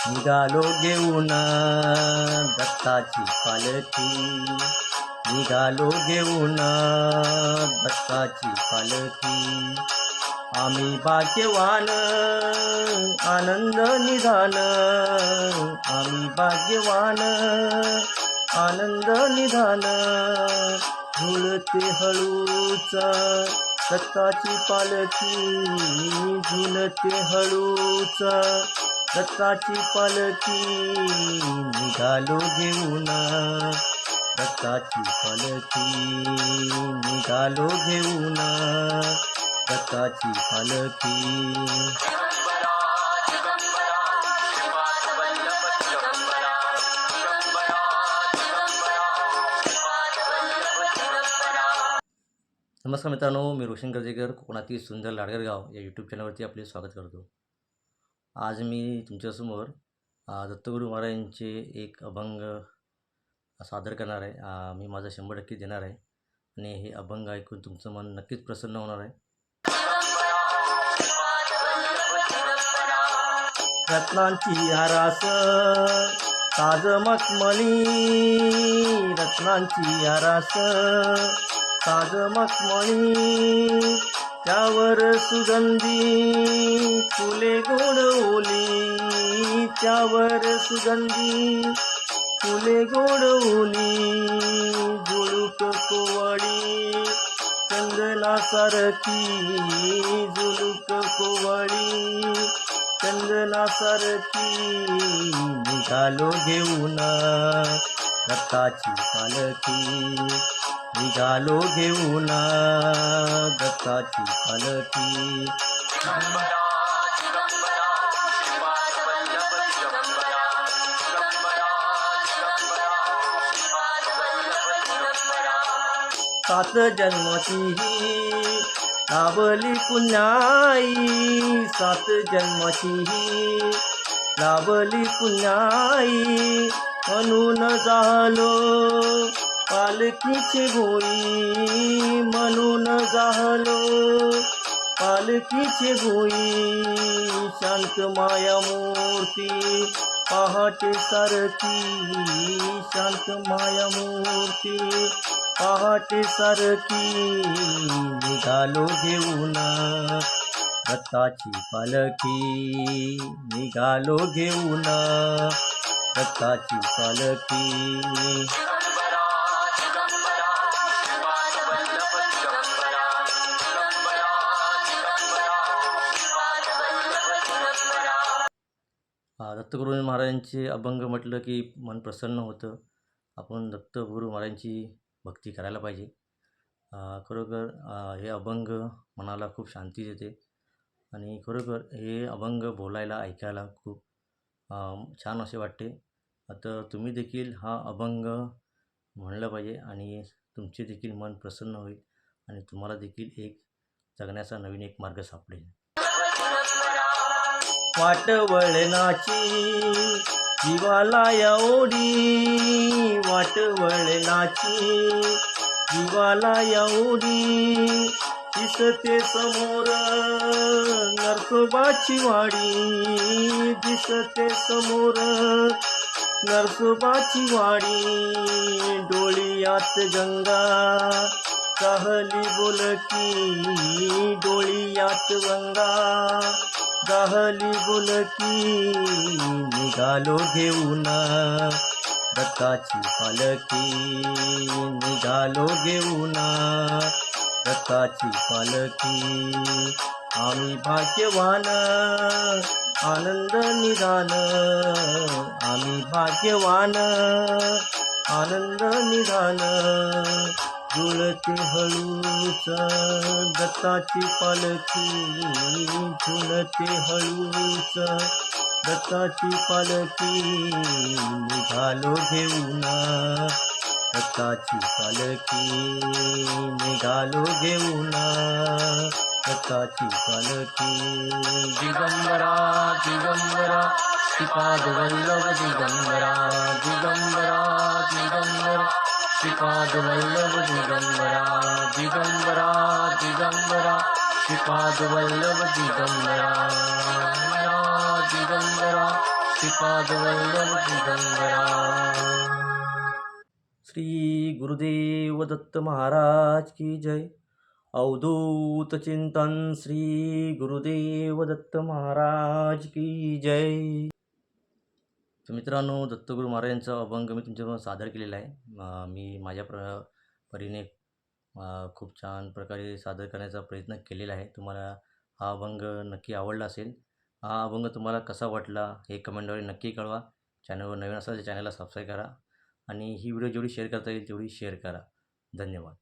निघालो घेऊन दत्ताची पालखी, निघालो घेऊन दत्ताची पालखी. आम्ही भाग्यवान आनंद निधान, आम्ही भाग्यवान आनंद निधान. झुलते हळूच दत्ताची पालखी, झुलते हळूच दत्ताची पालखी. निघालो घेऊन दत्ताची पालखी, निघालो घेऊन दत्ताची पालखी. नमस्कार मित्रांनो, मी रोशन गर्जेकर कोकणातील सुंदर लाडगर गाव या यूट्यूब चॅनलवरती आपले स्वागत करतो. आज मी तुमच्यासमोर दत्तगुरू महाराजांचे एक अभंग सादर करणार आहे. मी माझं 100% देणार आहे आणि हे अभंग ऐकून तुमचं मन नक्कीच प्रसन्न होणार आहे. रत्नांची आरास ताज मखमली, रत्नांची आरास ताज मखमली. त्यावर सुगंधी फुले गोड ओली, त्यावर सुगंधी फुले गोड ओली. झुळूक कोवळी चंदनासारखी, झुळूक कोवळी चंदनासारखी. निघालो घेऊन दत्ताची पालखी, निघालो घेऊन दत्ताची पालखी. सात जन्मची लाभली पुण्याई, सात जन्मची लाभली पुण्याई. म्हणून झालो पालखीची भोई, म्हणून झालो पालखीची भोई. शांत माया मूर्ती पहाटे सारखी, शांत माया मूर्ती पहाटे सारखी. निघालो घेऊन दत्ताची पालखी, निघालो घेऊन दत्ताची पालखी. दत्तगुरू महाराजांचे अभंग म्हटलं की मन प्रसन्न होतं. आपण दत्तगुरू महाराजांची भक्ती करायला पाहिजे. खरोखर हे अभंग मनाला खूप शांती देते आणि खरोखर हे अभंग बोलायला ऐकायला खूप छान असे वाटते. आता तुम्ही देखील हा अभंग म्हणलं पाहिजे आणि तुमचे देखील मन प्रसन्न होईल आणि तुम्हाला देखील एक जगण्याचा नवीन एक मार्ग सापडेल. वाटवळणाची जीवाला या ओढी, वाटवळणाची जीवाला या ओढी. दिसते समोर नरसोबाची वाडी, दिसते समोर नरसोबाची वाडी. डोळ्यात गंगा गाहली बोलकी, डोळ्यात गंगा गाहली बोलकी. निघालो घेऊन दत्ताची पालखी, निघालो घेऊन दत्ताची पालखी. आम्ही भाग्यवान आनंद निधान, आम्ही भाग्यवान आनंद निधान. झुलते हळूच दत्ताची पालखी, झुलते हळूच दत्ताची पालखी. निघालो घेऊन दत्ताची पालखी, निघालो घेऊन दत्ताची पालखी. दिगंबरा दिगंबरा श्रीपाद वल्लभ दिगंबरा, दिगंबरा दिगंबरा श्रीपाद वल्लभ दिगंबरा, दिगंबरा दिगंबरा श्रीपाद वल्लभ दिगंबरा, दिगंबरा पादवल्लभ दिगंबरा. श्री गुरुदेव दत्त महाराज की जय. अवधूत चिंतन श्री गुरुदेव दत्त महाराज की जय. तर मित्रांनो, दत्तगुरू महाराजांचा अभंग मी तुमच्यासमोर सादर केलेला आहे. मी माझ्या परीने खूप छान प्रकारे सादर करण्याचा प्रयत्न केलेला आहे. तुम्हाला हा अभंग नक्की आवडला असेल. हा अभंग तुम्हाला कसा वाटला हे कमेंटद्वारे नक्की कळवा. चॅनलवर नवीन असाल तर चॅनलला सबस्क्राईब करा आणि ही व्हिडिओ जेवढी शेअर करता येईल तेवढी शेअर करा. धन्यवाद.